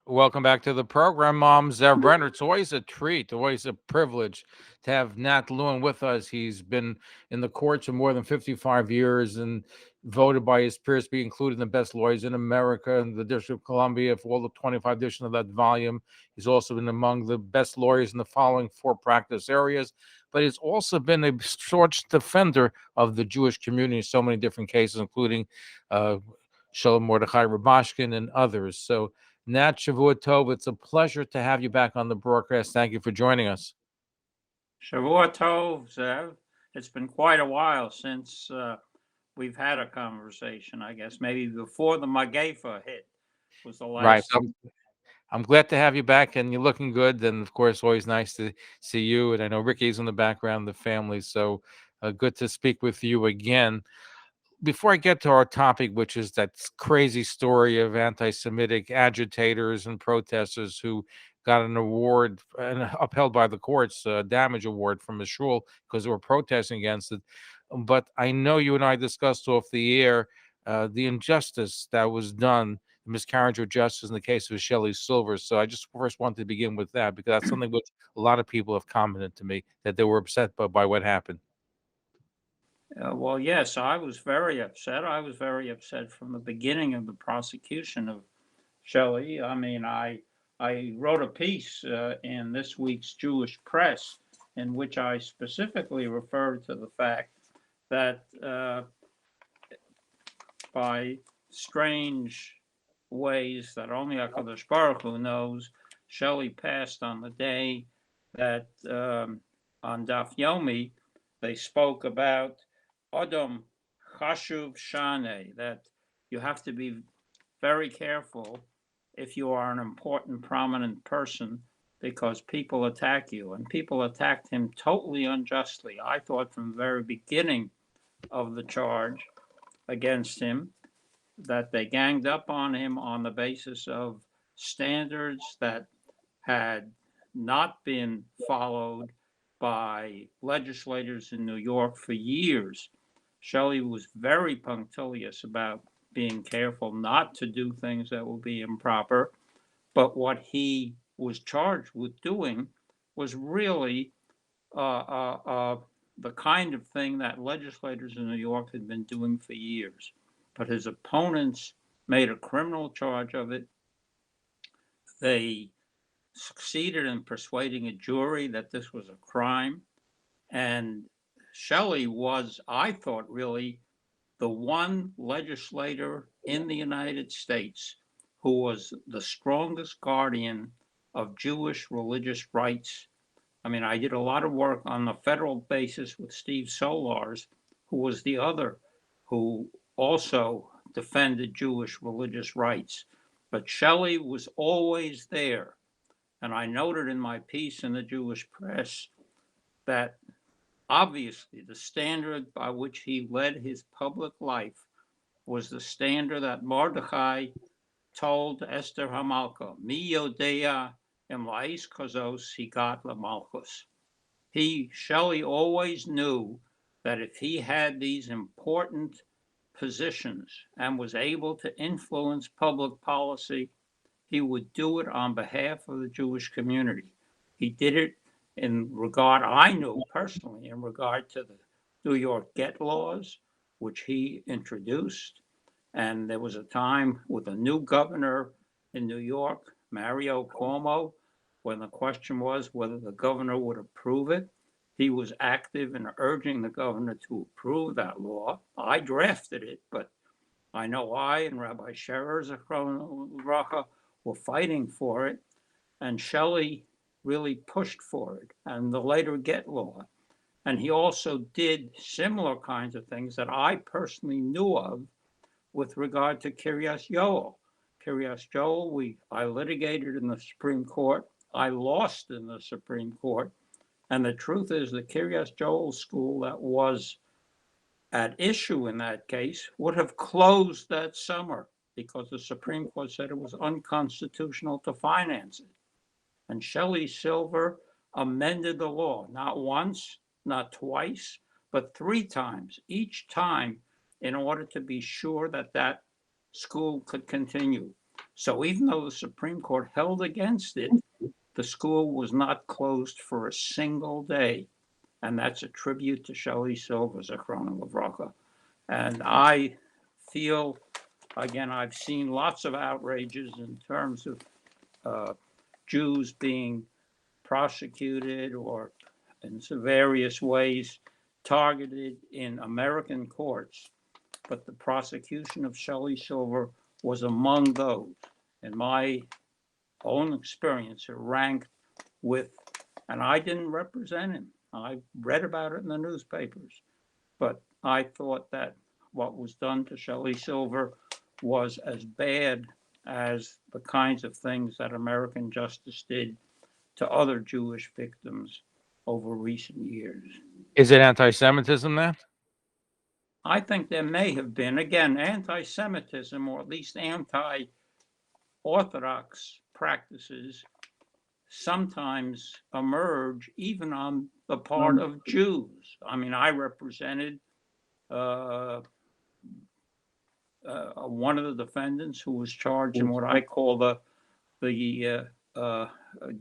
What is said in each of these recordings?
Welcome back to the program, Mom. Zev Brenner. It's always a treat, always a privilege to have Nat Lewin with us. He's been in the courts for more than 55 years and voted by his peers to be included in the best lawyers in America and the District of Columbia for all the 25 editions of that volume. He's also been among the best lawyers in the following four practice areas, but he's also been a staunch defender of the Jewish community in so many different cases, including Shalom Mordechai Rabashkin and others. So, Nat, Shavua Tov, it's a pleasure to have you back on the broadcast. Thank you for joining us. Shavua Tov, Zev. It's been quite a while since we've had a conversation. I guess maybe before the Magefa hit was the Right. last. I'm glad to have you back, and you're looking good. And of course, always nice to see you. And I know Ricky's in the background, the family. So good to speak with you again. Before I get to our topic, which is that crazy story of anti-Semitic agitators and protesters who got an award upheld by the courts, a damage award from the Shul because they were protesting against it. But I know you and I discussed off the air the injustice that was done, the miscarriage of justice in the case of Shelley Silver. So I just first wanted to begin with that because that's something which a lot of people have commented to me that they were upset by what happened. Well, yes, I was very upset. I was very upset from the beginning of the prosecution of Shelley. I wrote a piece in this week's Jewish Press in which I specifically referred to the fact that by strange ways that only HaKadosh Baruch Hu knows, Shelley passed on the day that on Daf Yomi they spoke about Adam Chashuv Shane, that you have to be very careful if you are an important, prominent person because people attack you. And people attacked him totally unjustly. I thought from the very beginning of the charge against him that they ganged up on him on the basis of standards that had not been followed by legislators in New York for years. Shelley was very punctilious about being careful not to do things that would be improper, but what he was charged with doing was really uh, uh, uh, the kind of thing that legislators in New York had been doing for years. But his opponents made a criminal charge of it. They succeeded in persuading a jury that this was a crime. And Shelley was, I thought, really the one legislator in the United States who was the strongest guardian of Jewish religious rights. I mean, I did a lot of work on the federal basis with Steve Solars, who was the other who also defended Jewish religious rights. But Shelley was always there. And I noted in my piece in the Jewish Press that obviously the standard by which he led his public life was the standard that Mordechai told Esther Hamalka, Mi Yodea em la'is kazos higat lamalchus. Shelley always knew that if he had these important positions and was able to influence public policy, he would do it on behalf of the Jewish community. He did it in regard, I knew personally, in regard to the New York Get laws, which he introduced. And there was a time with a new governor in New York, Mario Cuomo, when the question was whether the governor would approve it. He was active in urging the governor to approve that law. I drafted it, but I know I and Rabbi Scherer Zechron Racha were fighting for it, and Shelley really pushed for it, and the later Get law. And he also did similar kinds of things that I personally knew of with regard to Kiryas Yoel. Kiryas Yoel, I litigated in the Supreme Court. I lost in the Supreme Court. And the truth is, the Kiryas Yoel school that was at issue in that case would have closed that summer because the Supreme Court said it was unconstitutional to finance it. And Shelley Silver amended the law, not once, not twice, but three times, each time in order to be sure that that school could continue. So even though the Supreme Court held against it, the school was not closed for a single day. And that's a tribute to Shelley Silver, Zechrono Livracha. And I feel, again, I've seen lots of outrages in terms of Jews being prosecuted or in various ways targeted in American courts. But the prosecution of Shelley Silver was among those. In my own experience, it ranked with, and I didn't represent him. I read about it in the newspapers, but I thought that what was done to Shelley Silver was as bad as the kinds of things that American justice did to other Jewish victims over recent years. Is it anti-Semitism then? I think there may have been, again, anti-Semitism, or at least anti-Orthodox practices sometimes emerge even on the part of Jews. I mean, I represented one of the defendants who was charged in what I call the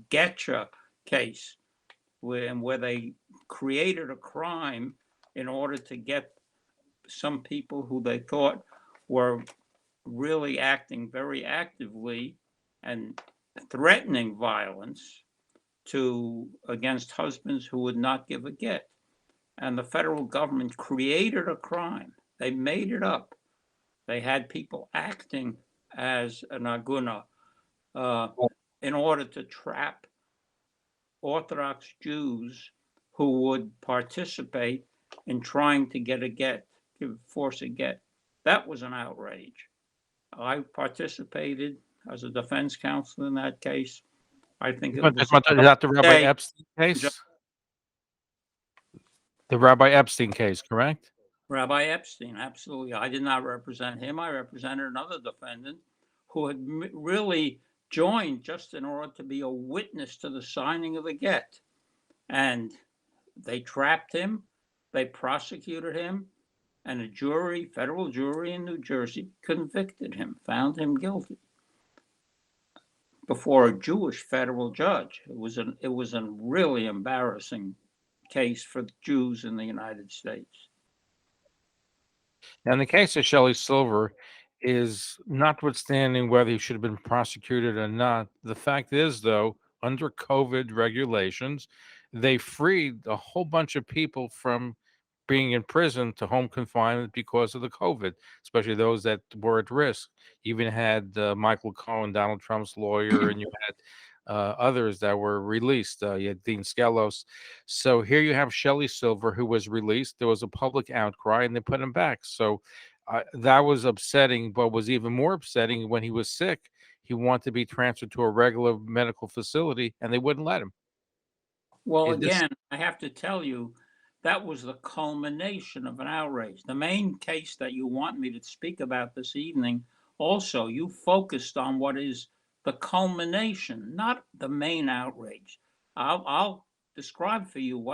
Getcha case, where they created a crime in order to get some people who they thought were really acting very actively and threatening violence against husbands who would not give a get. And the federal government created a crime. They made it up. They had people acting as an aguna in order to trap Orthodox Jews who would participate in trying to get a get, force a get. That was an outrage. I participated as a defense counsel in that case. I think it was Is that the Rabbi day. Epstein case? The Rabbi Epstein case, correct? Rabbi Epstein, absolutely. I did not represent him. I represented another defendant who had really joined just in order to be a witness to the signing of the get. And they trapped him, they prosecuted him, and a jury, federal jury in New Jersey, convicted him, found him guilty before a Jewish federal judge. It was a really embarrassing case for Jews in the United States. Now, in the case of Shelley Silver, is notwithstanding whether he should have been prosecuted or not, the fact is, though, under COVID regulations, they freed a whole bunch of people from being in prison to home confinement because of the COVID, especially those that were at risk. You even had Michael Cohen, Donald Trump's lawyer, and you had others that were released. You had Dean Skelos. So here you have Shelley Silver, who was released. There was a public outcry, and they put him back. So that was upsetting, but was even more upsetting when he was sick. He wanted to be transferred to a regular medical facility, and they wouldn't let him. Well, again, I have to tell you, that was the culmination of an outrage. The main case that you want me to speak about this evening, also, you focused on what is the culmination, not the main outrage. I'll describe for you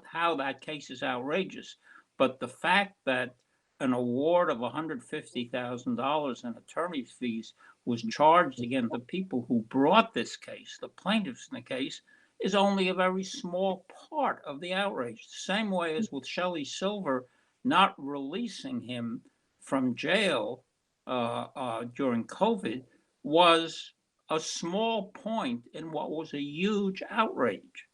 how that case is outrageous, but the fact that an award of $150,000 in attorney's fees was charged against the people who brought this case, the plaintiffs in the case, is only a very small part of the outrage. The same way as with Shelley Silver not releasing him from jail during COVID was a small point in what was a huge outrage.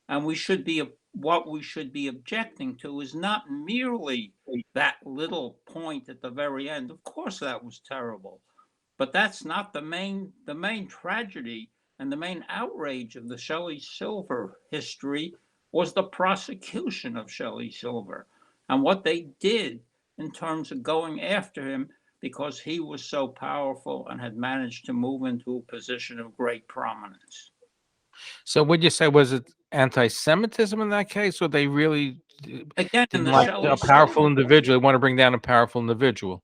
And what we should be objecting to is not merely that little point at the very end. Of course, that was terrible, but that's not the main tragedy. And the main outrage of the Shelley Silver history was the prosecution of Shelley Silver and what they did in terms of going after him because he was so powerful and had managed to move into a position of great prominence. So would you say, was it anti-Semitism in that case, or they really Again, in didn't the like Shelley a powerful Silver, individual? They want to bring down a powerful individual,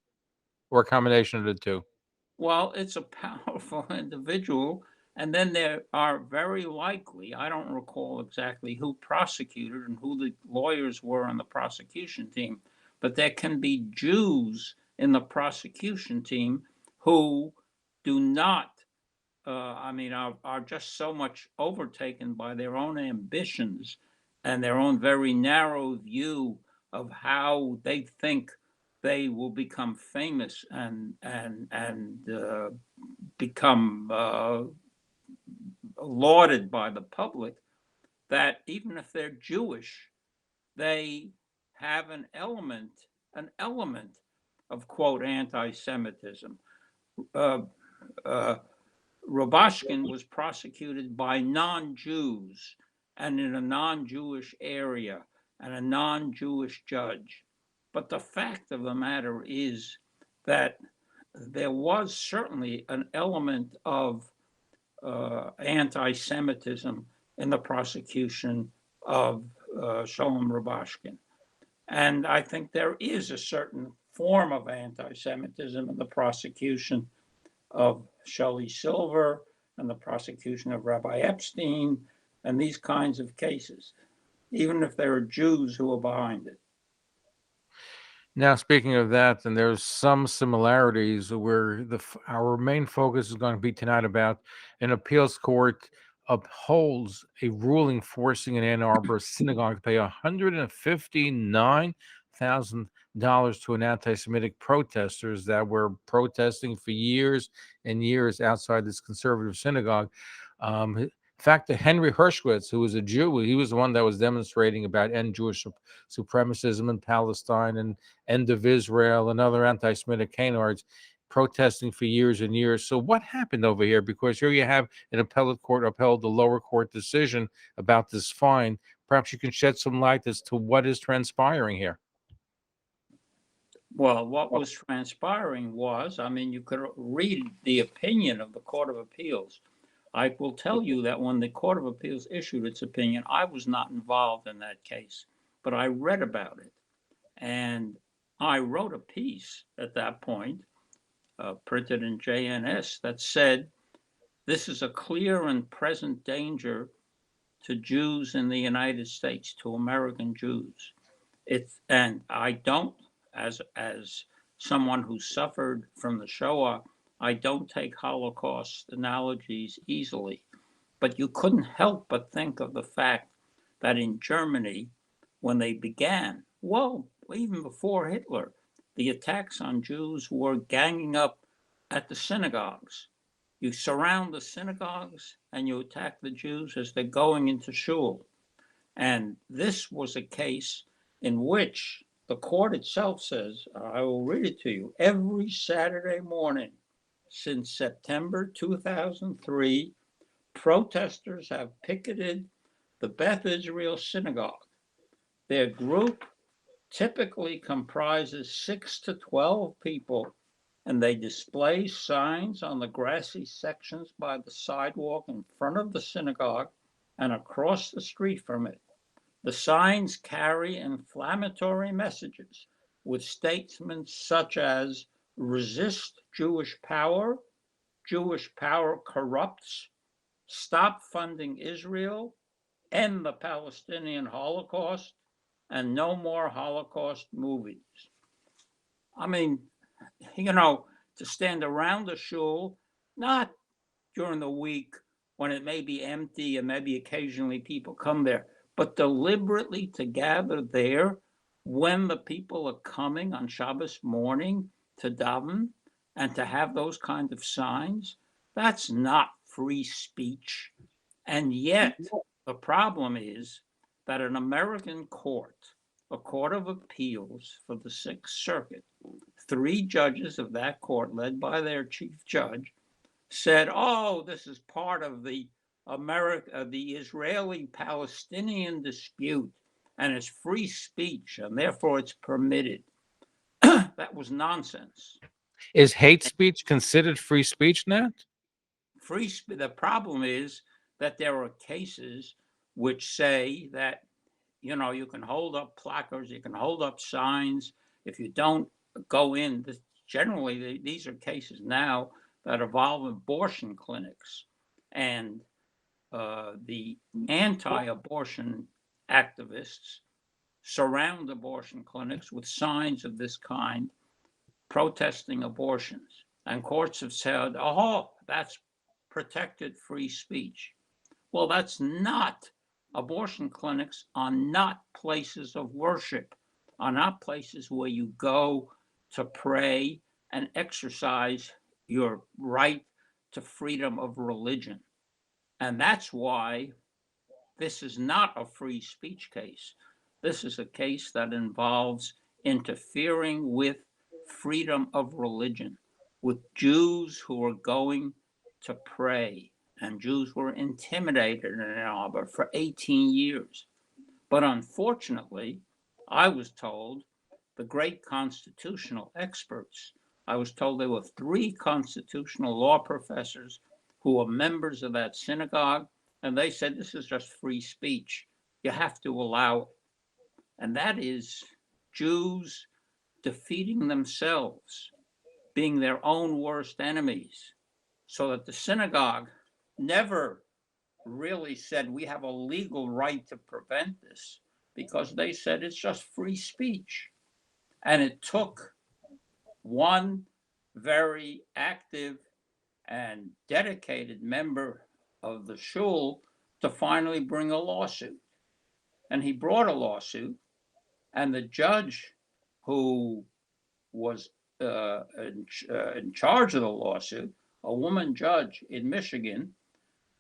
or a combination of the two? well, it's a powerful individual. And then there are very likely, I don't recall exactly who prosecuted and who the lawyers were on the prosecution team, but there can be Jews in the prosecution team who do not, are just so much overtaken by their own ambitions and their own very narrow view of how they think they will become famous and become lauded by the public, that even if they're Jewish, they have an element of quote anti-Semitism. Uh, uh, Rubashkin was prosecuted by non-Jews and in a non-Jewish area and a non-Jewish judge. But the fact of the matter is that there was certainly an element of anti-Semitism in the prosecution of Sholem Rubashkin. And I think there is a certain form of anti-Semitism in the prosecution of Shelley Silver and the prosecution of Rabbi Epstein and these kinds of cases, even if there are Jews who are behind it. Now, speaking of that, and there's some similarities where our main focus is going to be tonight about an appeals court upholds a ruling forcing an Ann Arbor synagogue to pay $159,000 to an anti-Semitic protesters that were protesting for years and years outside this conservative synagogue. In fact, Henry Hershwitz, who was a Jew, he was the one that was demonstrating about end Jewish supremacism in Palestine and end of Israel and other anti-Semitic canards, protesting for years and years. So what happened over here? Because here you have an appellate court upheld the lower court decision about this fine. Perhaps you can shed some light as to what is transpiring here. Well, what was transpiring was, you could read the opinion of the Court of Appeals. I will tell you that when the Court of Appeals issued its opinion, I was not involved in that case, but I read about it. And I wrote a piece at that point, printed in JNS, that said, this is a clear and present danger to Jews in the United States, to American Jews. And I don't, as someone who suffered from the Shoah, I don't take Holocaust analogies easily, but you couldn't help but think of the fact that in Germany, when they began, well, even before Hitler, the attacks on Jews were ganging up at the synagogues. You surround the synagogues and you attack the Jews as they're going into Shul. And this was a case in which the court itself says, I will read it to you, every Saturday morning since September 2003, protesters have picketed the Beth Israel Synagogue. Their group typically comprises 6 to 12 people, and they display signs on the grassy sections by the sidewalk in front of the synagogue and across the street from it. The signs carry inflammatory messages with statements such as resist Jewish power corrupts, stop funding Israel, end the Palestinian Holocaust, and no more Holocaust movies. To stand around the shul, not during the week when it may be empty and maybe occasionally people come there, but deliberately to gather there when the people are coming on Shabbos morning to daven and to have those kinds of signs, that's not free speech. And yet, the problem is that an American court, a court of appeals for the Sixth Circuit, 3 judges of that court, led by their chief judge, said, oh, this is part of the Israeli-Palestinian dispute, and it's free speech, and therefore it's permitted. That was nonsense. Is hate speech considered free speech, Nat? The problem is that there are cases which say that, you can hold up placards, you can hold up signs. If you don't go in, generally these are cases now that involve abortion clinics. And the anti-abortion activists surround abortion clinics with signs of this kind, protesting abortions. And courts have said, oh, that's protected free speech. Well, that's not. Abortion clinics are not places of worship, are not places where you go to pray and exercise your right to freedom of religion. And that's why this is not a free speech case. This is a case that involves interfering with freedom of religion, with Jews who are going to pray. And Jews were intimidated in Ann Arbor for 18 years. But unfortunately, I was told the great constitutional experts, I was told there were 3 constitutional law professors who were members of that synagogue, and they said this is just free speech. You have to allow it. And that is Jews defeating themselves, being their own worst enemies, so that the synagogue never really said we have a legal right to prevent this, because they said it's just free speech. And it took one very active and dedicated member of the Shul to finally bring a lawsuit. And he brought a lawsuit, and the judge who was in charge of the lawsuit, a woman judge in Michigan,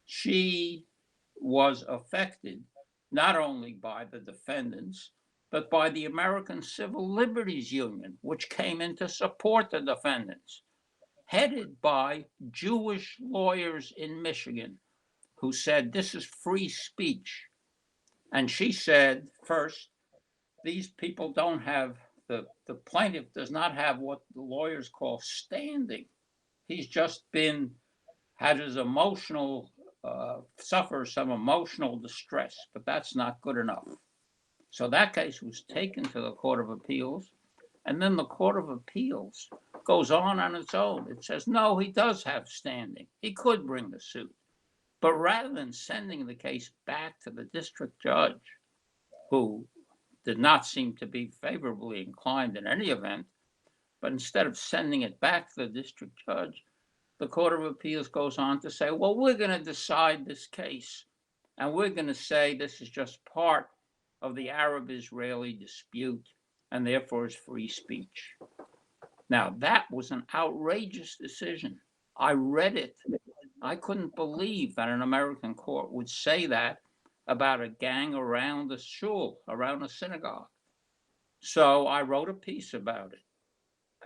she was affected not only by the defendants, but by the American Civil Liberties Union, which came in to support the defendants, headed by Jewish lawyers in Michigan who said this is free speech. And she said, first, these people don't have, the plaintiff does not have what the lawyers call standing. He's just had his emotional, suffers some emotional distress, but that's not good enough. So that case was taken to the Court of Appeals, and then the Court of Appeals goes on its own. It says, no, he does have standing. He could bring the suit. But rather than sending the case back to the district judge, who did not seem to be favorably inclined in any event, but instead of sending it back to the district judge, the Court of Appeals goes on to say, well, we're going to decide this case, and we're going to say this is just part of the Arab-Israeli dispute, and therefore is free speech. Now, that was an outrageous decision. I read it. I couldn't believe that an American court would say that about a gang around a shul, around a synagogue. So I wrote a piece about it.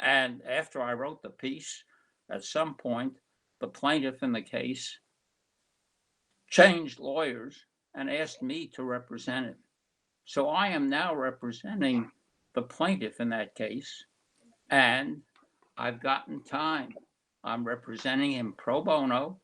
And after I wrote the piece, at some point, the plaintiff in the case changed lawyers and asked me to represent him. So I am now representing the plaintiff in that case, and I've gotten time. I'm representing him pro bono,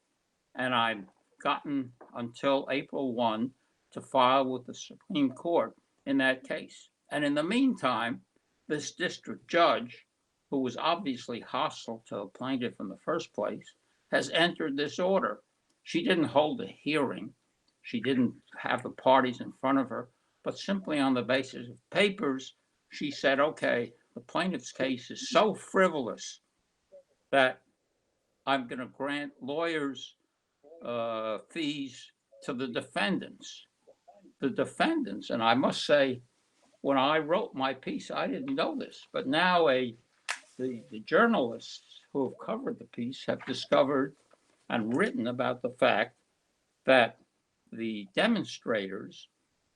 and I've gotten until April 1 to file with the Supreme Court in that case. And in the meantime, this district judge, who was obviously hostile to the plaintiff in the first place, has entered this order. She didn't hold a hearing. She didn't have the parties in front of her, but simply on the basis of papers, she said, okay, the plaintiff's case is so frivolous that I'm going to grant lawyers fees to the defendants. The defendants, and I must say, when I wrote my piece, I didn't know this, but now the journalists who have covered the piece have discovered and written about the fact that the demonstrators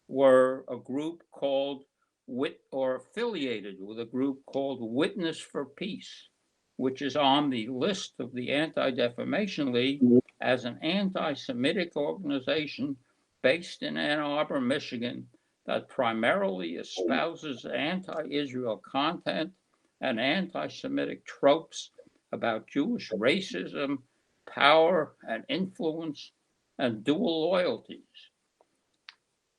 were a group called or affiliated with a group called Witness for Peace, which is on the list of the Anti-Defamation League as an anti-Semitic organization based in Ann Arbor, Michigan, that primarily espouses anti-Israel content and anti-Semitic tropes about Jewish racism, power and influence, and dual loyalties.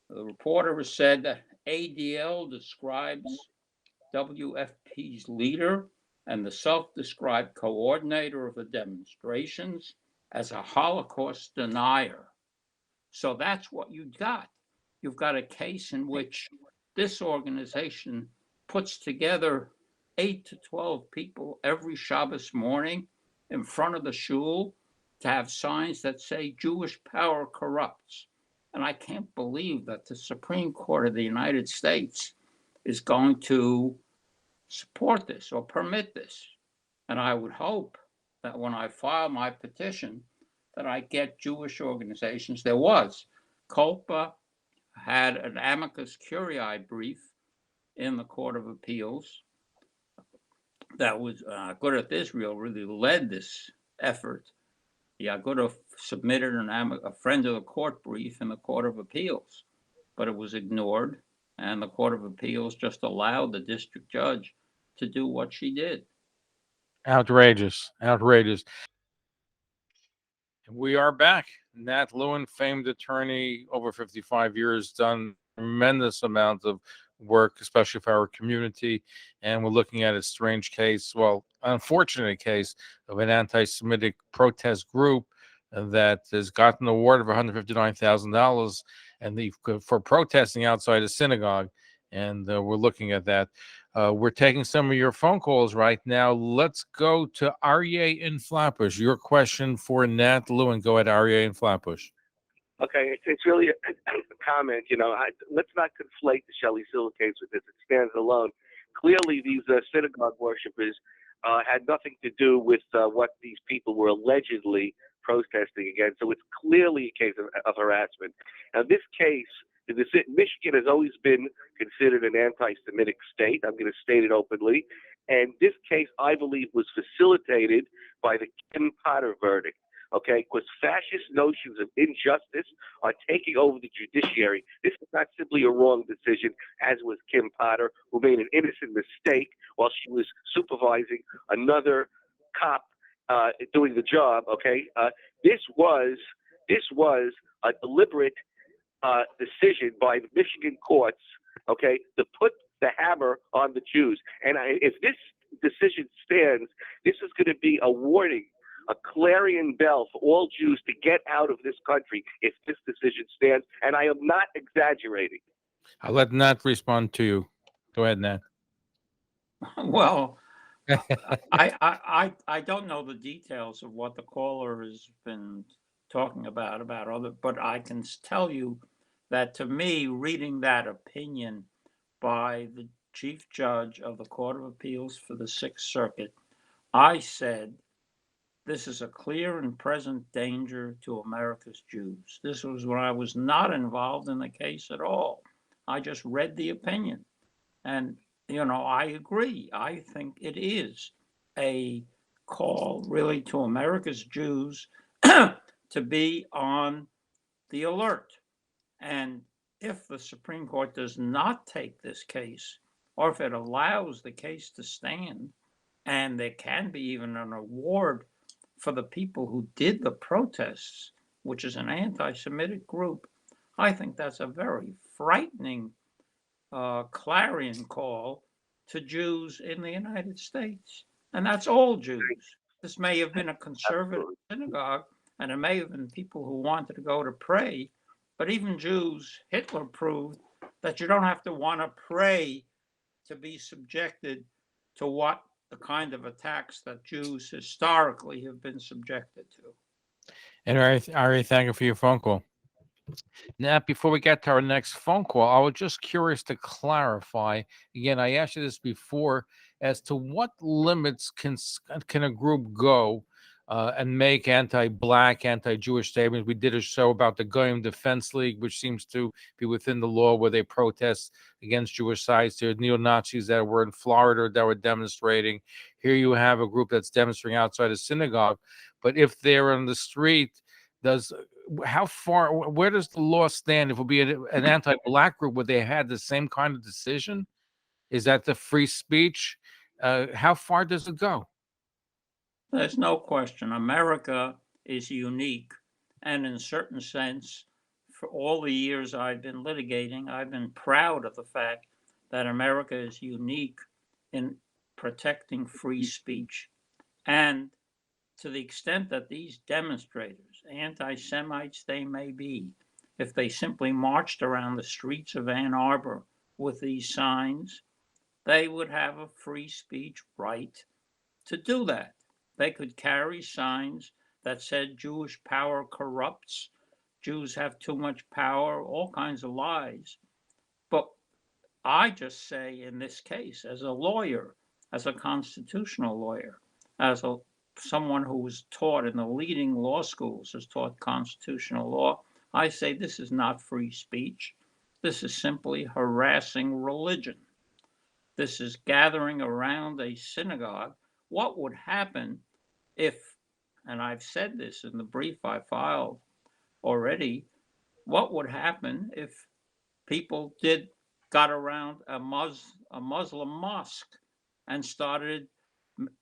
The reporter has said that ADL describes WFP's leader and the self-described coordinator of the demonstrations as a Holocaust denier. So that's what you got. You've got a case in which this organization puts together 8 to 12 people every Shabbos morning in front of the Shul to have signs that say Jewish power corrupts. And I can't believe that the Supreme Court of the United States is going to support this or permit this. And I would hope that when I file my petition, that I get Jewish organizations. There was. Culpa had an amicus curiae brief in the Court of Appeals that was Agudath Israel really led this effort. The Agudath submitted a friend of the court brief in the Court of Appeals, but it was ignored, and the Court of Appeals just allowed the district judge to do what she did. Outrageous. Outrageous. We are back. Nat Lewin, famed attorney, over 55 years, done tremendous amount of work, especially for our community. And we're looking at a strange case, well, unfortunate case of an anti-Semitic protest group that has gotten an award of $159,000 and for protesting outside a synagogue. And we're looking at that. We're taking some of your phone calls right now. Let's go to Aryeh in Flatbush. Your question for Nat Lewin. Go ahead, Aryeh in Flatbush. Okay, it's really a comment. Let's not conflate the Shelley Silver case with this. It stands alone. Clearly, these synagogue worshipers had nothing to do with what these people were allegedly protesting against. So it's clearly a case of harassment. Now, this case, Michigan has always been considered an anti-Semitic state. I'm going to state it openly. And this case, I believe, was facilitated by the Kim Potter verdict. Okay, because fascist notions of injustice are taking over the judiciary. This is not simply a wrong decision, as was Kim Potter, who made an innocent mistake while she was supervising another cop doing the job. Okay, this was a deliberate decision by the Michigan courts. Okay, to put the hammer on the Jews. And if this decision stands, this is going to be a warning, a clarion bell for all Jews to get out of this country if this decision stands. And I am not exaggerating. I'll let Nat respond to you. Go ahead, Nat. Well, I don't know the details of what the caller has been talking about other, but I can tell you that to me, reading that opinion by the chief judge of the Court of Appeals for the Sixth Circuit, I said, this is a clear and present danger to America's Jews. This was when I was not involved in the case at all. I just read the opinion. And, I agree. I think it is a call really to America's Jews to be on the alert. And if the Supreme Court does not take this case, or if it allows the case to stand, and there can be even an award for the people who did the protests, which is an anti-Semitic group, I think that's a very frightening clarion call to Jews in the United States. And that's all Jews. This may have been a conservative synagogue, and it may have been people who wanted to go to pray, but even Jews, Hitler proved that you don't have to want to pray to be subjected to what the kind of attacks that Jews historically have been subjected to. And Ari, thank you for your phone call. Now, before we get to our next phone call, I was just curious to clarify. Again, I asked you this before as to what limits can a group go and make anti-Black, anti-Jewish statements. We did a show about the Goyim Defense League, which seems to be within the law, where they protest against Jewish sites. There are neo-Nazis that were in Florida that were demonstrating. Here you have a group that's demonstrating outside a synagogue. But if they're on the street, where does the law stand? If it would be an anti-Black group, would they had the same kind of decision? Is that the free speech? How far does it go? There's no question. America is unique. And in a certain sense, for all the years I've been litigating, I've been proud of the fact that America is unique in protecting free speech. And to the extent that these demonstrators, anti-Semites they may be, if they simply marched around the streets of Ann Arbor with these signs, they would have a free speech right to do that. They could carry signs that said Jewish power corrupts, Jews have too much power, all kinds of lies. But I just say in this case, as a lawyer, as a constitutional lawyer, as someone who was taught in the leading law schools, has taught constitutional law, I say this is not free speech. This is simply harassing religion. This is gathering around a synagogue. What would happen if, and I've said this in the brief I filed already, what would happen if people got around a Muslim mosque and started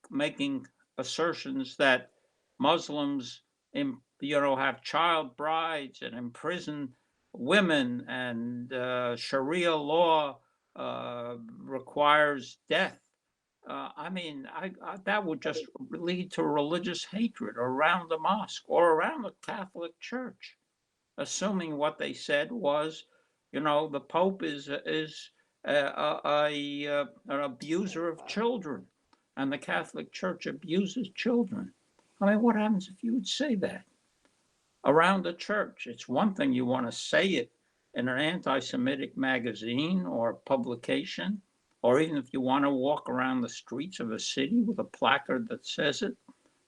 making assertions that Muslims, have child brides and imprison women, and Sharia law requires death. That would just lead to religious hatred around the mosque or around the Catholic Church, assuming what they said was, the Pope is an abuser of children, and the Catholic Church abuses children. What happens if you would say that around the church? It's one thing you want to say it in an anti-Semitic magazine or publication, or even if you want to walk around the streets of a city with a placard that says it.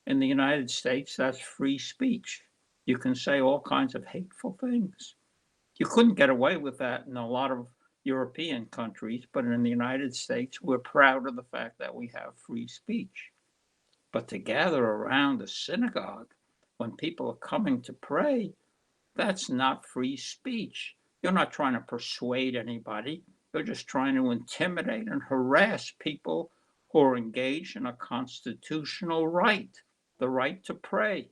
In the United States, that's free speech. You can say all kinds of hateful things. You couldn't get away with that in a lot of European countries, but in the United States, we're proud of the fact that we have free speech. But to gather around a synagogue when people are coming to pray, that's not free speech. You're not trying to persuade anybody. You're just trying to intimidate and harass people who are engaged in a constitutional right, the right to pray.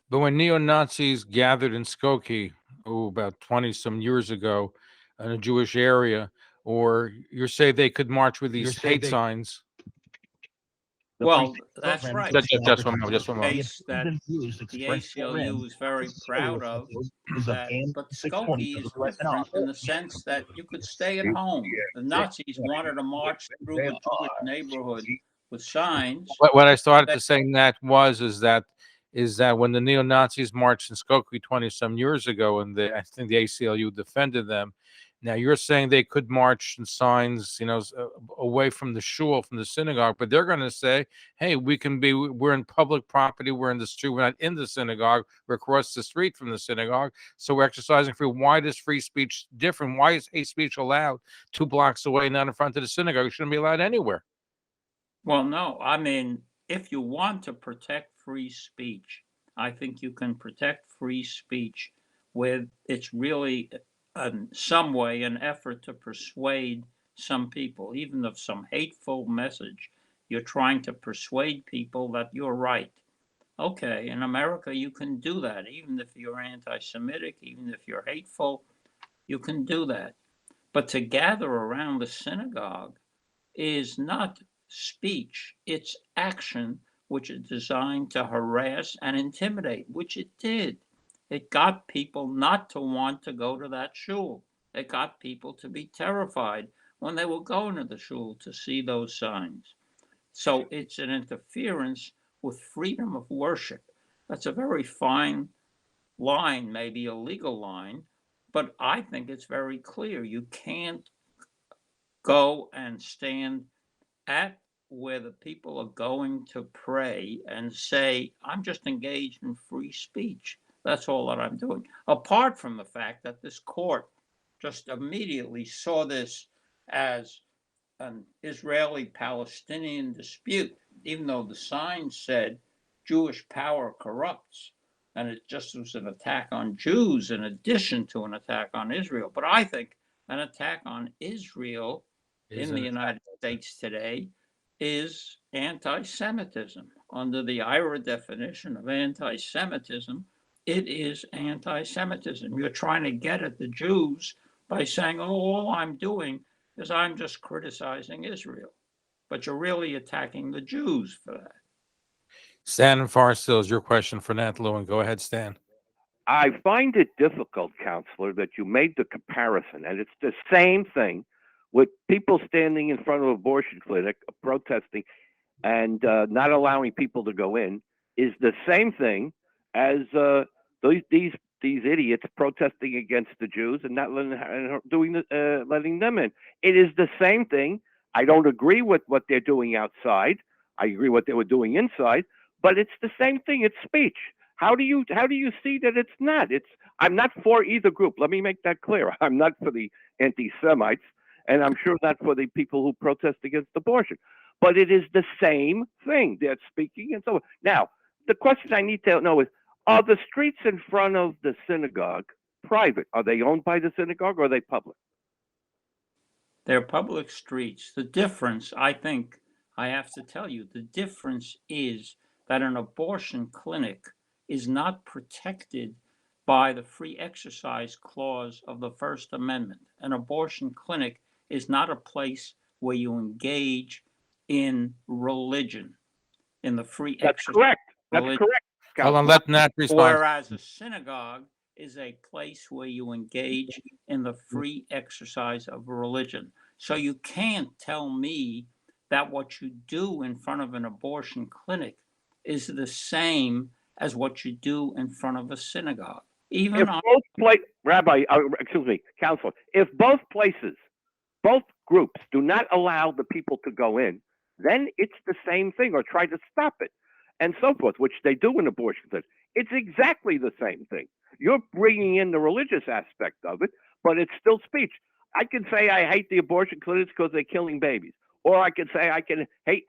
But when neo-Nazis gathered in Skokie, about 20 some years ago, in a Jewish area, or you say they could march with these hate signs. Well, that's right. Just one moment. Case that the ACLU is very proud of, but Skokie is different in the sense that you could stay at home. The Nazis wanted to march through a Jewish neighborhood with signs. What I started to say, Nat, is that when the neo-Nazis marched in Skokie 20 some years ago, and I think the ACLU defended them. Now you're saying they could march in signs, away from the shul, from the synagogue, but they're going to say, "Hey, we're in public property, we're in the street, we're not in the synagogue, we're across the street from the synagogue, so we're exercising free." Why is free speech different? Why is hate speech allowed 2 blocks away, not in front of the synagogue? It shouldn't be allowed anywhere. Well, no, if you want to protect free speech, I think you can protect free speech with it's really in some way an effort to persuade some people, even of some hateful message. You're trying to persuade people that you're right. Okay, in America, you can do that, even if you're anti-Semitic, even if you're hateful, you can do that. But to gather around the synagogue is not speech, it's action, which is designed to harass and intimidate, which it did. It got people not to want to go to that shul. It got people to be terrified when they were going to the shul to see those signs. So it's an interference with freedom of worship. That's a very fine line, maybe a legal line, but I think it's very clear. You can't go and stand at where the people are going to pray and say, I'm just engaged in free speech. That's all that I'm doing. Apart from the fact that this court just immediately saw this as an Israeli-Palestinian dispute, even though the sign said Jewish power corrupts, and it just was an attack on Jews in addition to an attack on Israel. But I think an attack on Israel in the United States today is anti-Semitism. Under the IRA definition of anti-Semitism, it is anti-Semitism. You're trying to get at the Jews by saying, oh, all I'm doing is I'm just criticizing Israel. But you're really attacking the Jews for that. Stan and Forest Hills, your question for Nat Lewin. Go ahead, Stan. I find it difficult, Counselor, that you made the comparison, and it's the same thing with people standing in front of an abortion clinic protesting. and not allowing people to go in is the same thing as these idiots protesting against the Jews and not letting them in. It is the same thing. I don't agree with what they're doing outside. I agree what they were doing inside, but it's the same thing. It's speech. How do you see that it's not? I'm not for either group. Let me make that clear. I'm not for the anti-Semites, and I'm sure not for the people who protest against abortion. But it is the same thing. They're speaking and so on. Now, the question I need to know is, are the streets in front of the synagogue private? Are they owned by the synagogue or are they public? They're public streets. The difference, I think, I have to tell you, the difference is that an abortion clinic is not protected by the free exercise clause of the First Amendment. An abortion clinic is not a place where you engage in religion, in the free That's exercise. correct. That's religion. correct. Hold on, Counselor. let Nat respond. Whereas a synagogue is a place where you engage in the free exercise of religion. So you can't tell me that what you do in front of an abortion clinic is the same as what you do in front of a synagogue. If Counselor, if both places, both groups do not allow the people to go in, then it's the same thing, or try to stop it, and so forth, which they do in abortion clinics. It's exactly the same thing. You're bringing in the religious aspect of it, but it's still speech. I can say I hate the abortion clinics because they're killing babies, or I can say I hate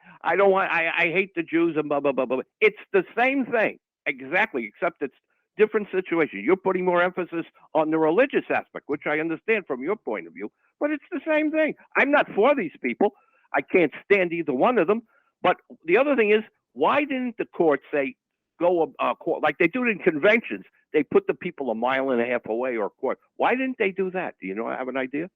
the Jews and blah blah blah blah. It's the same thing, exactly, except it's different situation. You're putting more emphasis on the religious aspect, which I understand from your point of view, but it's the same thing. I'm not for these people. I can't stand either one of them. But the other thing is, why didn't the court say go like they do it in conventions? They put the people a mile and a half away or court. Why didn't they do that? Do you know? I have an idea.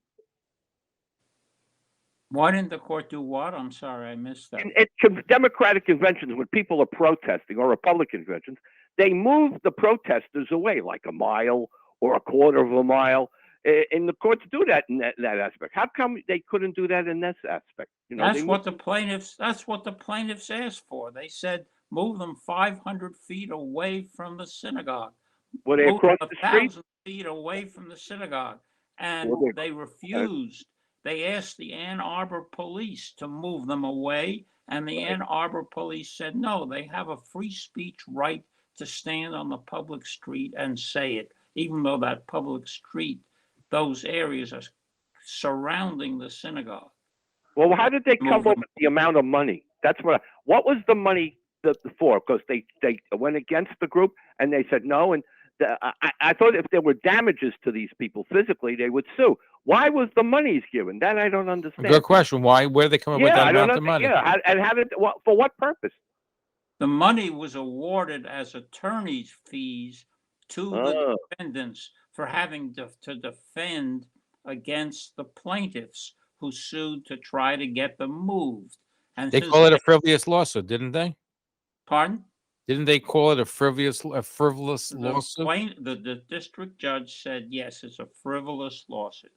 Why didn't the court do what? I'm sorry, I missed that. In Democratic conventions, when people are protesting, or Republican conventions, they move the protesters away like a mile or a quarter of a mile. And the courts do that in that aspect. How come they couldn't do that in this aspect? You know, That's what the plaintiffs asked for. They said move them 500 feet away from the synagogue. Were they across the street? 1,000 feet away from the synagogue, and Well, they refused. They asked the Ann Arbor police to move them away, and the Ann Arbor police said no. They have a free speech right to stand on the public street and say it, even though that public street, those areas are surrounding the synagogue. Well, how did they come up with the amount of money? That's what was the money for? Because they went against the group and they said no. And I thought if there were damages to these people physically, they would sue. Why was the money given? That I don't understand. Good question. Why? Where did they come up with that amount of money? Yeah, and for what purpose? The money was awarded as attorney's fees to the defendants for having to defend against the plaintiffs who sued to try to get them moved. And they call it a frivolous lawsuit, didn't they? Pardon? Didn't they call it a frivolous lawsuit? The district judge said yes, it's a frivolous lawsuit.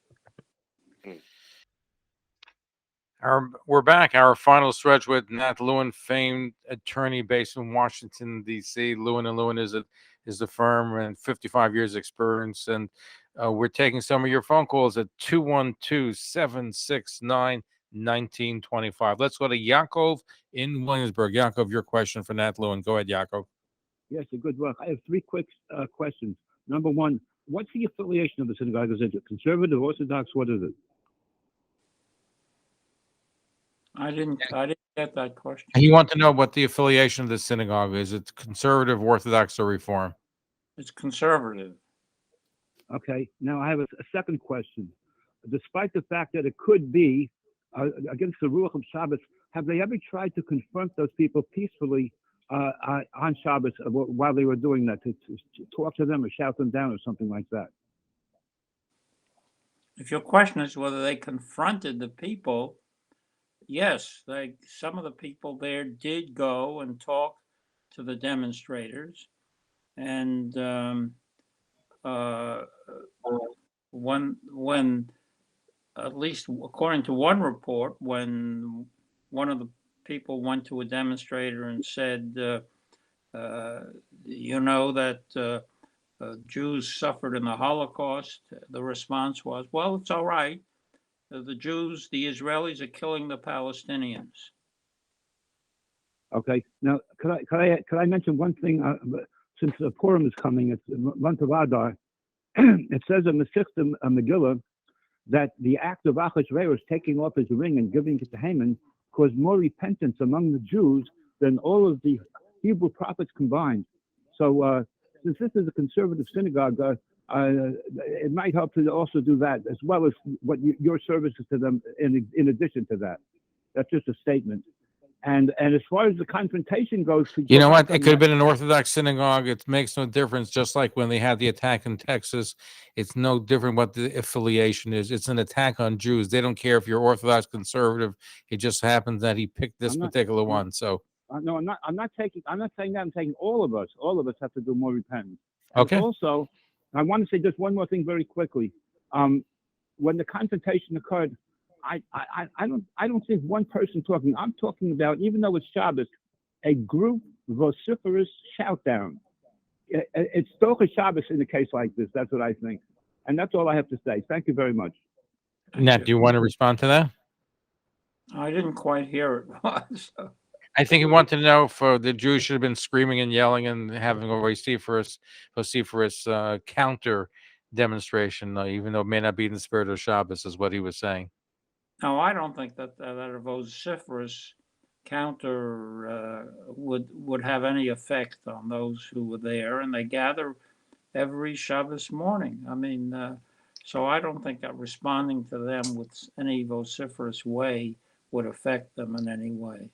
We're back. Our final stretch with Nat Lewin, famed attorney based in Washington, D.C. Lewin & Lewin is the firm, and 55 years experience. And we're taking some of your phone calls at 212-769-1925. Let's go to Yaakov in Williamsburg. Yaakov, your question for Nat Lewin. Go ahead, Yaakov. Yes, good work. I have three quick questions. Number one, what's the affiliation of the synagogue? Is it conservative, Orthodox? What is it? I didn't get that question. He wants to know what the affiliation of the synagogue is. It's conservative, Orthodox, or Reform? It's conservative. Okay. Now I have a second question. Despite the fact that it could be against the Ruach of Shabbos, have they ever tried to confront those people peacefully on Shabbos while they were doing that, to talk to them or shout them down or something like that? If your question is whether they confronted the people, yes, some of the people there did go and talk to the demonstrators, and when at least according to one report, when one of the people went to a demonstrator and said, you know that Jews suffered in the Holocaust, the response was, well, it's all right. The Jews, the Israelis are killing the Palestinians. Okay. Now, could I mention one thing? Since the Purim is coming, it's the month of Adar. It says in the sixth Megillah that the act of Achashverosh taking off his ring and giving it to Haman caused more repentance among the Jews than all of the Hebrew prophets combined. So, since this is a conservative synagogue, it might help to also do that, as well as what your services to them in addition to that. That's just a statement. And as far as the confrontation goes, You know what? It could have been an Orthodox synagogue. It makes no difference. Just like when they had the attack in Texas, it's no different what the affiliation is. It's an attack on Jews. They don't care if you're Orthodox, conservative. It just happens that he picked this particular one. So no, I'm not saying that. I'm saying all of us have to do more repentance. And okay. Also, I want to say just one more thing very quickly. When the confrontation occurred, I don't think one person talking. I'm talking about, even though it's Shabbos, a group vociferous shout down. It's still a Shabbos in a case like this. That's what I think, and that's all I have to say. Thank you very much. Nat, do you want to respond to that? I didn't quite hear it. So. I think he wanted to know if the Jews should have been screaming and yelling and having a vociferous counter demonstration, even though it may not be in the spirit of Shabbos, is what he was saying. No, I don't think that a vociferous counter would have any effect on those who were there, and they gather every Shabbos morning. I mean, so I don't think that responding to them with any vociferous way would affect them in any way.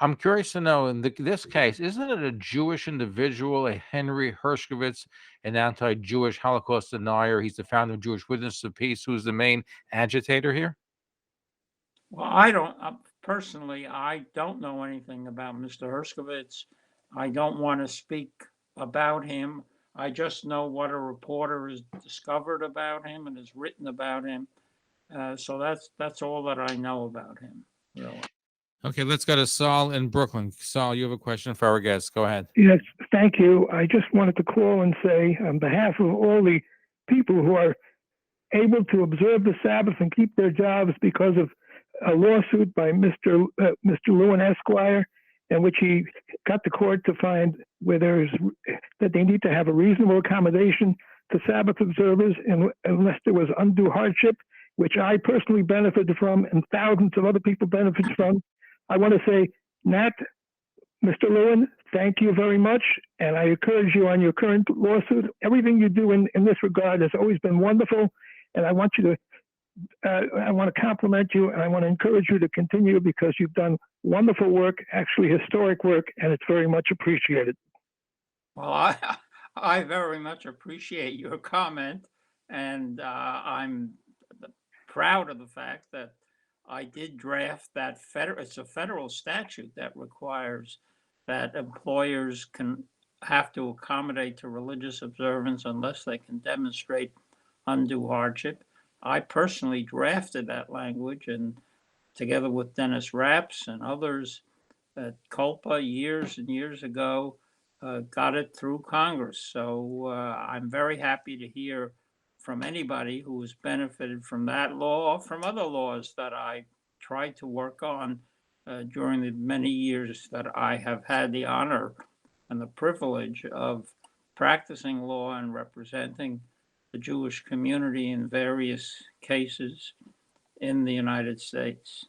I'm curious to know, in this case, isn't it a Jewish individual, a Henry Hershkovitz, an anti-Jewish Holocaust denier? He's the founder of Jewish Witness of Peace, who's the main agitator here? Well, I don't personally. I don't know anything about Mr. Hershkovitz. I don't want to speak about him. I just know what a reporter has discovered about him and has written about him. So that's all that I know about him, really. Okay, let's go to Saul in Brooklyn. Saul, you have a question for our guests. Go ahead. Yes, thank you. I just wanted to call and say, on behalf of all the people who are able to observe the Sabbath and keep their jobs because of a lawsuit by Mr. Lewin Esquire, in which he got the court to find where that they need to have a reasonable accommodation to Sabbath observers unless there was undue hardship, which I personally benefited from and thousands of other people benefited from. I want to say, Nat, Mr. Lewin, thank you very much. And I encourage you on your current lawsuit. Everything you do in this regard has always been wonderful. And I want to compliment you, and I want to encourage you to continue because you've done wonderful work, actually historic work, and it's very much appreciated. Well, I very much appreciate your comment, and I'm proud of the fact that I did draft that it's a federal statute that requires that employers can have to accommodate to religious observance unless they can demonstrate undue hardship. I personally drafted that language, and together with Dennis Rapps and others at Culpa years and years ago, got it through Congress. So I'm very happy to hear from anybody who has benefited from that law or from other laws that I tried to work on during the many years that I have had the honor and the privilege of practicing law and representing the Jewish community in various cases in the United States.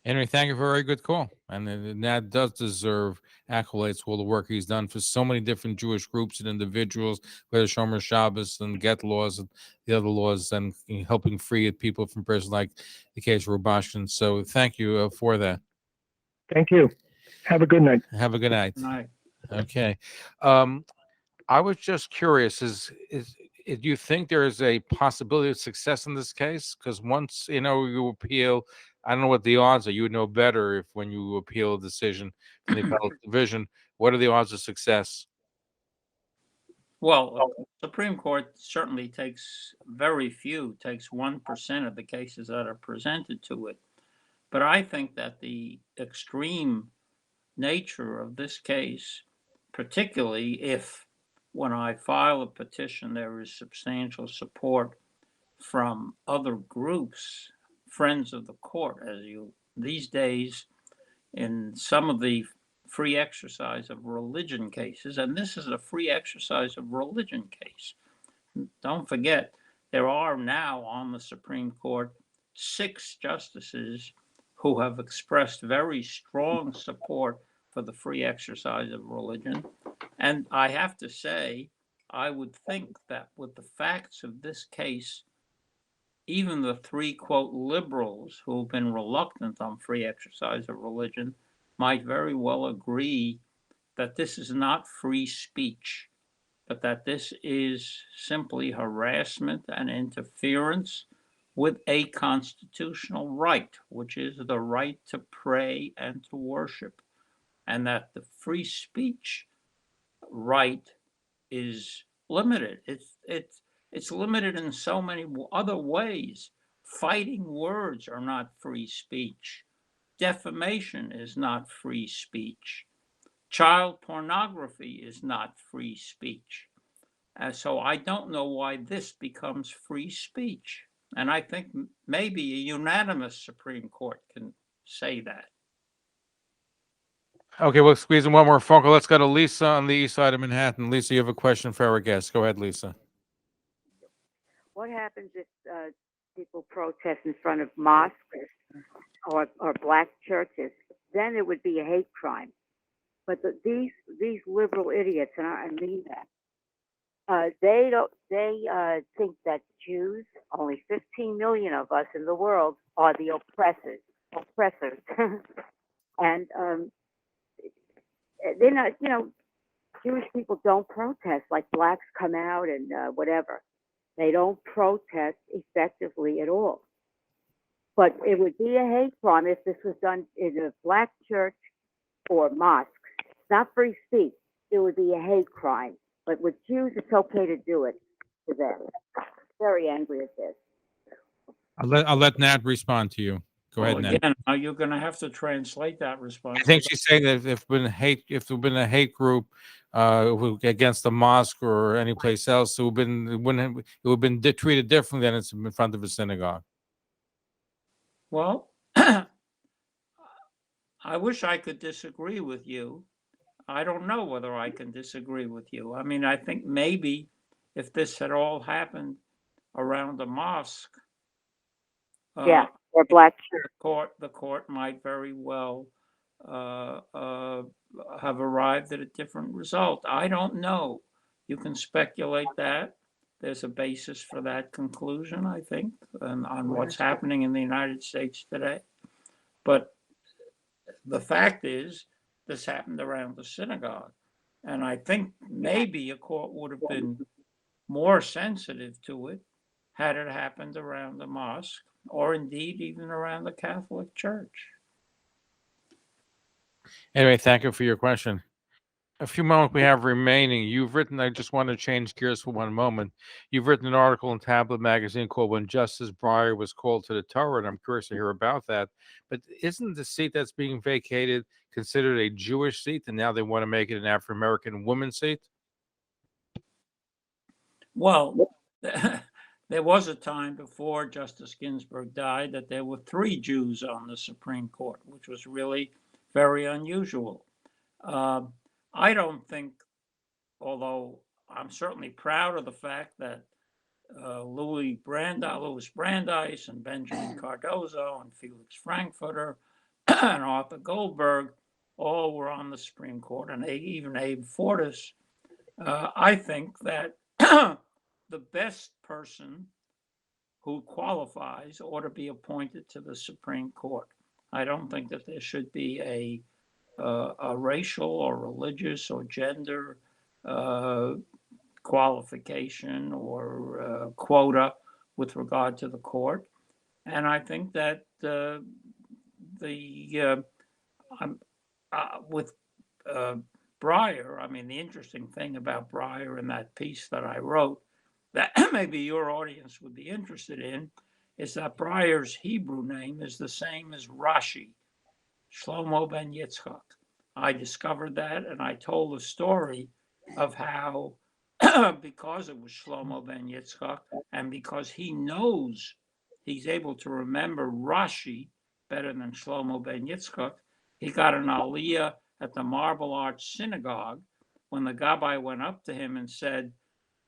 Henry, thank you for a very good call. And Nat does deserve accolades for all the work he's done for so many different Jewish groups and individuals, whether Shomer Shabbos and Get laws and the other laws, and helping free people from prison, like the case of Rubashkin. So thank you for that. Thank you. Have a good night. Have a good night. Good night. Okay. I was just curious, do you think there is a possibility of success in this case? Because once, you appeal, I don't know what the odds are. You would know better if when you appeal a decision from the appellate division, what are the odds of success? Well, the Supreme Court certainly takes 1% of the cases that are presented to it. But I think that the extreme nature of this case, particularly if when I file a petition there is substantial support from other groups, friends of the court, as you these days in some of the free exercise of religion cases, and this is a free exercise of religion case. Don't forget, there are now on the Supreme Court 6 justices who have expressed very strong support for the free exercise of religion. And I have to say, I would think that with the facts of this case, even the 3, quote, liberals who've been reluctant on free exercise of religion might very well agree that this is not free speech, but that this is simply harassment and interference with a constitutional right, which is the right to pray and to worship, and that the free speech right is limited. It's limited in so many other ways. Fighting words are not free speech. Defamation is not free speech. Child pornography is not free speech. So I don't know why this becomes free speech. And I think maybe a unanimous Supreme Court can say that. Okay, we'll squeeze in one more phone call. Let's go to Lisa on the east side of Manhattan. Lisa, you have a question for our guest. Go ahead, Lisa. What happens if people protest in front of mosques or black churches? Then it would be a hate crime. But these liberal idiots, and I mean that, they think that Jews, only 15 million of us in the world, are the oppressors, and they're not. Jewish people don't protest like blacks come out and whatever. They don't protest effectively at all. But it would be a hate crime if this was done in a black church or mosque. It's not free speech. It would be a hate crime. But with Jews, it's okay to do it to them. Very angry at this. I'll let Nat respond to you. Go ahead, Nat. Again, now you're going to have to translate that response. I think she's saying that if there've been a hate group against the mosque or any place else, it would have been treated differently than it's in front of a synagogue. Well, I wish I could disagree with you. I don't know whether I can disagree with you. I mean, I think maybe if this had all happened around a mosque, Yeah, or black church. the court might very well have arrived at a different result. I don't know. You can speculate that. There's a basis for that conclusion, I think, on what's happening in the United States today. But the fact is, this happened around the synagogue. And I think maybe a court would have been more sensitive to it had it happened around the mosque, or indeed even around the Catholic Church. Anyway, thank you for your question. A few moments we have remaining. You've written, I just want to change gears for one moment. You've written an article in Tablet magazine called When Justice Breyer Was Called to the Torah, and I'm curious to hear about that. But isn't the seat that's being vacated considered a Jewish seat, and now they want to make it an African-American woman seat? Well, there was a time before Justice Ginsburg died that there were 3 Jews on the Supreme Court, which was really very unusual. I don't think, although I'm certainly proud of the fact that Louis Brandeis and Benjamin Cardozo and Felix Frankfurter and Arthur Goldberg all were on the Supreme Court, and even Abe Fortas. I think that the best person who qualifies ought to be appointed to the Supreme Court. I don't think that there should be a racial or religious or gender qualification or quota with regard to the court. And I think that with Breyer, I mean, the interesting thing about Breyer in that piece that I wrote that maybe your audience would be interested in is that Breyer's Hebrew name is the same as Rashi, Shlomo ben Yitzchak. I discovered that, and I told a story of how, because it was Shlomo ben Yitzchak, and because he's able to remember Rashi better than Shlomo ben Yitzchak, he got an aliyah at the Marble Arch Synagogue when the Gabbai went up to him and said,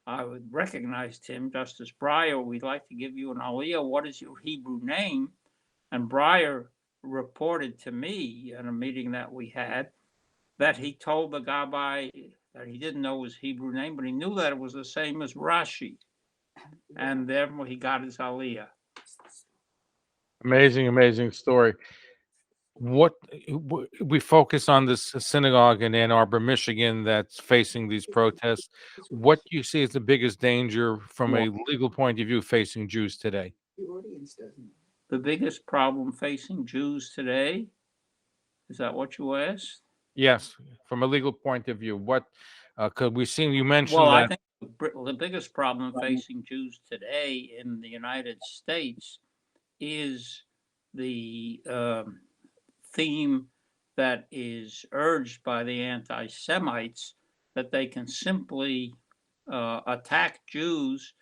I would recognized him, Justice Breyer, we'd like to give you an aliyah. What is your Hebrew name? And Breyer reported to me in a meeting that we had that he told the Gabbai that he didn't know his Hebrew name, but he knew that it was the same as Rashi. And therefore he got his aliyah. Amazing, amazing story. What we focus on this synagogue in Ann Arbor, Michigan, that's facing these protests. What do you see as the biggest danger from a legal point of view facing Jews today? The biggest problem facing Jews today, is that what you asked? Yes, from a legal point of view, what could we see? You mentioned Well, I that. think the biggest problem facing Jews today in the United States is the theme that is urged by the anti-Semites, that they can simply attack Jews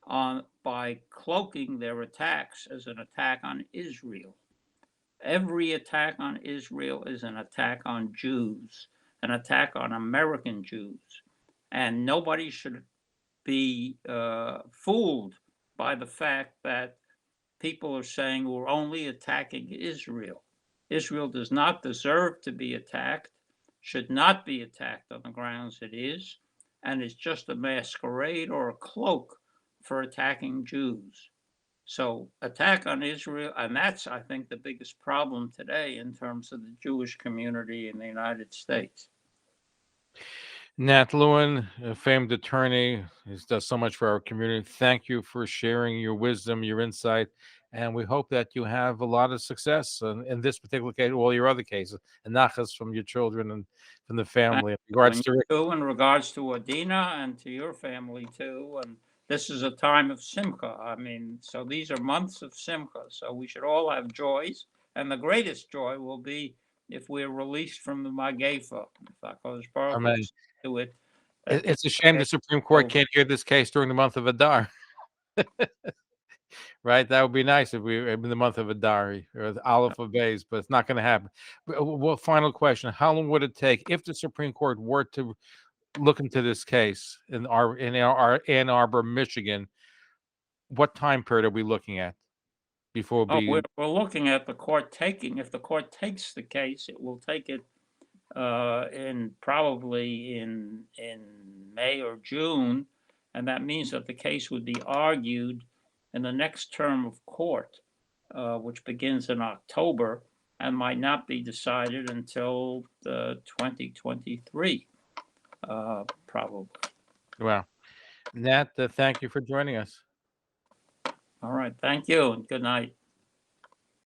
by cloaking their attacks as an attack on Israel. Every attack on Israel is an attack on Jews, an attack on American Jews. And nobody should be fooled by the fact that people are saying we're only attacking Israel. Israel does not deserve to be attacked, should not be attacked on the grounds it is, and is just a masquerade or a cloak for attacking Jews. So attack on Israel, and that's, I think, the biggest problem today in terms of the Jewish community in the United States. Nat Lewin, a famed attorney, he does so much for our community. Thank you for sharing your wisdom, your insight, and we hope that you have a lot of success in this particular case, all your other cases, and nachas from your children and from the family. In regards to Rick, In regards to Adina and to your family too, and this is a time of simcha. I mean, so these are months of simcha. So we should all have joys, and the greatest joy will be if we're released from the Magefa. I mean, To it. it's a shame the Supreme Court can't hear this case during the month of Adar. Right? That would be nice if we in the month of Adar or the Aleph of Bays, but it's not going to happen. Well, final question: how long would it take if the Supreme Court were to look into this case in our Ann Arbor, Michigan? What time period are we looking at before We're looking at the court taking. If the court takes the case, it will take it probably in May or June, and that means that the case would be argued in the next term of court, which begins in October and might not be decided until 2023, probably. Wow, Nat, thank you for joining us. All right, thank you, and good night.